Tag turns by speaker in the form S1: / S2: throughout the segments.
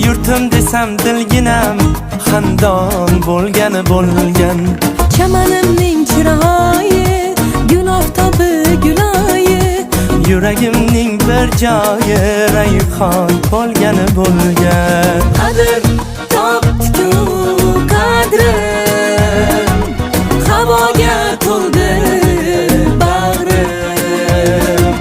S1: Yurtim desam dilginam xandon bo'lgani bo'lgan.
S2: Chamanimning chiroyi gul oftobi guloyi,
S1: Yuragimning bir joyi rayhon bo'lgani bo'lgan.
S2: qadr topdi-ku qadrim, havoga to'ldi bag'rim.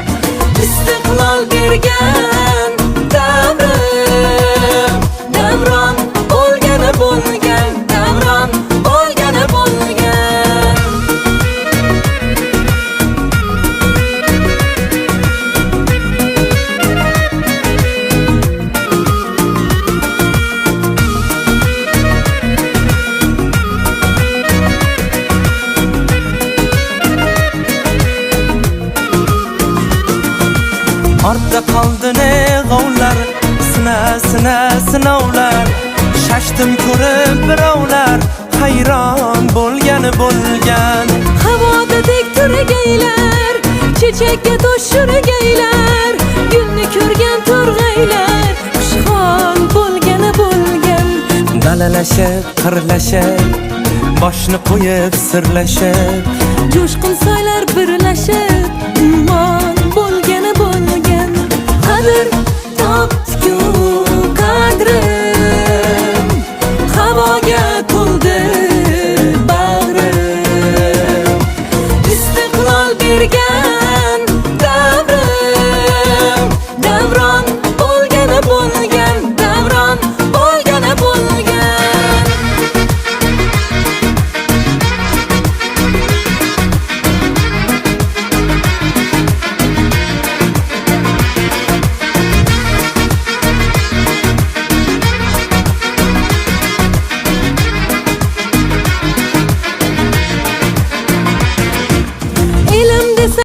S2: Istiqlol bergan davrim, davron bo'lgani bo'lgan, davron bo'lgani bo'lgan.
S1: Ortda qoldi ne g'ovlar, sinovlar. Shashtim ko'rib birovlar, hayron bo'lgani bo'lgan.
S2: Havodadek turgaylar, chechakka tosh surgaylar, gulni ko'rgan to'rg'aylar, xushhol bo'lgani bo'lgan.
S1: Dalalashib, qirlashib, boshni qo'yib sirlashib,
S2: Jo'shqin soylar birlashib, ummon bo'lgani bo'lgan. Qadr topdi-ku